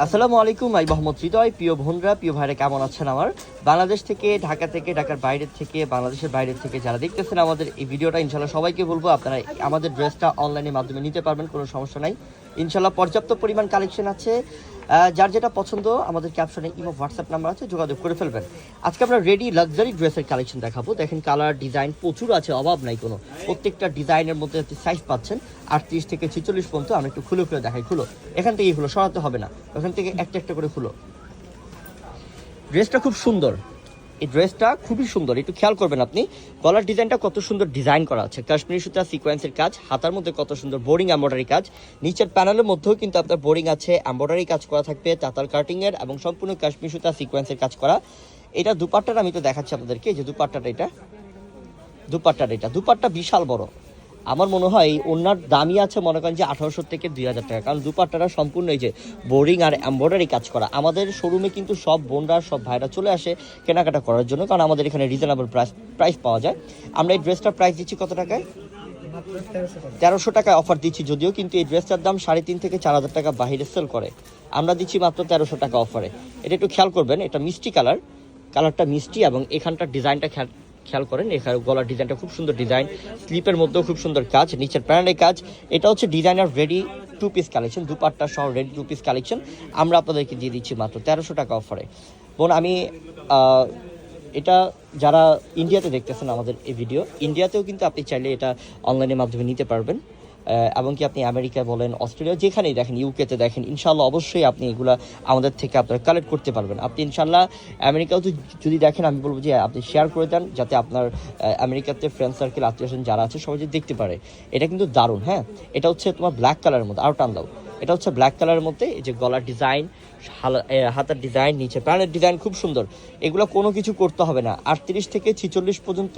আসসালামু আলাইকুম, আমি মোহাম্মদ হৃদয়। প্রিয় বোনরা, প্রিয় ভাইরা, কেমন আছেন? আমার বাংলাদেশ থেকে, ঢাকা থেকে, ঢাকার বাইরের থেকে, বাংলাদেশের বাইরের থেকে যারা দেখতেছেন আমাদের এই ভিডিওটা, ইনশাল্লাহ সবাইকে বলবো আপনারা আমাদের ড্রেসটা অনলাইনের মাধ্যমে নিতে পারবেন, কোনো সমস্যা নাই। ইনশাল্লাহ পর্যাপ্ত পরিমাণ কালেকশন আছে। যার যেটা পছন্দ আমাদের ক্যাপশনে ইমো হোয়াটসঅ্যাপ নাম্বার আছে, যোগাযোগ করে ফেলবেন। আজকে আমরা রেডি লাক্সারি ড্রেসের কালেকশন দেখাবো। দেখেন কালার ডিজাইন প্রচুর আছে, অভাব নাই কোনো। প্রত্যেকটা ডিজাইনের মধ্যে আপনি সাইজ পাচ্ছেন 38 থেকে 46 পর্যন্ত। আমরা একটু খুলে খুলে দেখাই। খুলো, এখান থেকেই খুলো, সরাতে হবে না, ওখান থেকে একটা একটা করে খুলো। ড্রেসটা খুব সুন্দর, এই ড্রেসটা খুবই সুন্দর, একটু খেয়াল করবেন আপনি। গলার ডিজাইনটা কত সুন্দর ডিজাইন করা আছে, কাশ্মীরি সুতা সিকোয়েন্সের কাজ, হাতার মধ্যে কত সুন্দর বোরিং এমব্রয়ডারি কাজ, নিচের প্যানেলের মধ্যেও কিন্তু আপনার বোরিং আছে, এমব্রয়ডারি কাজ করা থাকবে, তাতাল কাটিংয়ের এবং সম্পূর্ণ কাশ্মীরি সুতা সিকোয়েন্সের কাজ করা। এটা দুপাট্টাটা আমি তো দেখাচ্ছি আপনাদেরকে, এই যে দুপাট্টাটা, এটা দুপাট্টা বিশাল বড়। আমার মনে হয় ওনার দামই আছে মনে করেন যে 1800 থেকে 2000 টাকা, কারণ দুপাট্টাটা সম্পূর্ণ এই যে বোরিং আর এমব্রয়ডারি কাজ করা। আমাদের শোরুমে কিন্তু সব বোনরা, সব ভাইরা চলে আসে কেনাকাটা করার জন্য, কারণ আমাদের এখানে রিজনেবল প্রাইস পাওয়া যায়। আমরা এই ড্রেসটার প্রাইস দিচ্ছি কত টাকায়? 1300 টাকায় অফার দিচ্ছি, যদিও কিন্তু এই ড্রেসটার দাম 3500 থেকে 4000 টাকা বাইরে সেল করে। আমরা দিচ্ছি মাত্র 1300 টাকা অফারে। এটা একটু খেয়াল করবেন, এটা মিষ্টি কালারটা মিষ্টি, এবং এখানটার ডিজাইনটা খেয়াল করেন। এখানে গলার ডিজাইনটা খুব সুন্দর ডিজাইন, স্লিপের মধ্যেও খুব সুন্দর কাজ, নিচের প্যানেলের কাজ। এটা হচ্ছে designer ready to piece collection, dupatta সহ রেডি টু পিস কালেকশন। আমরা আপনাদেরকে দিয়ে দিচ্ছি মাত্র 1300 টাকা অফারে। বোন, আমি এটা যারা ইন্ডিয়াতে দেখতেছেন আমাদের এই ভিডিও, ইন্ডিয়াতেও কিন্তু আপনি চাইলে এটা অনলাইনের মাধ্যমে নিতে পারবেন। এবং কি আপনি আমেরিকা বলেন, অস্ট্রেলিয়া, যেখানেই দেখেন, ইউকেতে দেখেন, ইনশাল্লাহ অবশ্যই আপনি এগুলো আমাদের থেকে আপনারা কালেক্ট করতে পারবেন। আপনি ইনশাল্লাহ আমেরিকাও যদি দেখেন, আমি বলবো যে আপনি শেয়ার করে দেন, যাতে আপনার আমেরিকাতে ফ্রেন্ড সার্কেল, আত্মীয়স্বজন যারা আছে সবাই যদি দেখতে পারে। এটা কিন্তু দারুণ। হ্যাঁ, এটা হচ্ছে তোমার ব্ল্যাক কালারের মধ্যে, আরও টান দাও। এটা হচ্ছে ব্ল্যাক কালারের মধ্যে, এই যে গলার ডিজাইন, হাতার ডিজাইন, নিচে প্যানেলের ডিজাইন খুব সুন্দর। এগুলো কোনো কিছু করতে হবে না। 38 থেকে 46 পর্যন্ত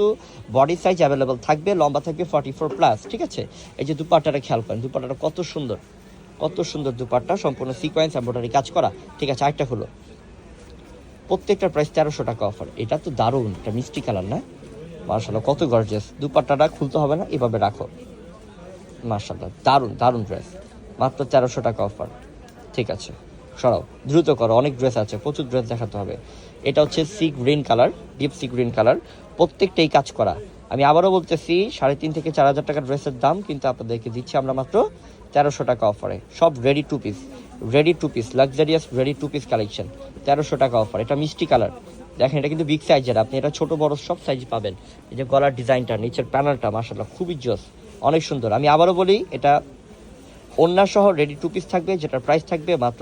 বডি সাইজ অ্যাভেলেবল থাকবে, লম্বা থাকবে 44+। ঠিক আছে, এই যে দুপাট্টাটা খেয়াল করেন, দুপাট্টাটা কত সুন্দর দুপাট্টা, সম্পূর্ণ সিকোয়েন্স এমব্রয়ডারি কাজ করা। ঠিক আছে, আরেকটা হলো, প্রত্যেকটার প্রাইস 1300 টাকা অফার। এটা তো দারুণ, এটা মিষ্টি কালার না? মার্শাল্লাহ, কত গর্জিয়াস। দুপাট্টাটা খুলতে হবে না, এভাবে রাখো। মার্শাল্লাহ, দারুণ ড্রেস, মাত্র 1300 টাকা অফার। ঠিক আছে, সরাও, দ্রুত করো, অনেক ড্রেস আছে, প্রচুর ড্রেস দেখাতে হবে। এটা হচ্ছে sea green colour, deep sea green colour, প্রত্যেকটাই কাজ করা। আমি আবারও বলতেছি, 3500 থেকে 4000 টাকার ড্রেসের দাম, কিন্তু আপনাদেরকে দিচ্ছি আমরা মাত্র 1300 টাকা অফারে। সব ready to piece luxurious ready to piece collection, 1300 টাকা অফার। এটা মিষ্টি কালার, দেখেন, এটা কিন্তু বিগ সাইজের, আপনি এটা ছোট বড় সব সাইজ পাবেন। এই যে গলার ডিজাইনটা, নিচের প্যানেলটা মাশাআল্লাহ খুবই জোস, অনেক সুন্দর। আমি আবারও বলি, এটা ওড়না সহ রেডি টু পিস থাকবে, যেটার প্রাইস থাকবে মাত্র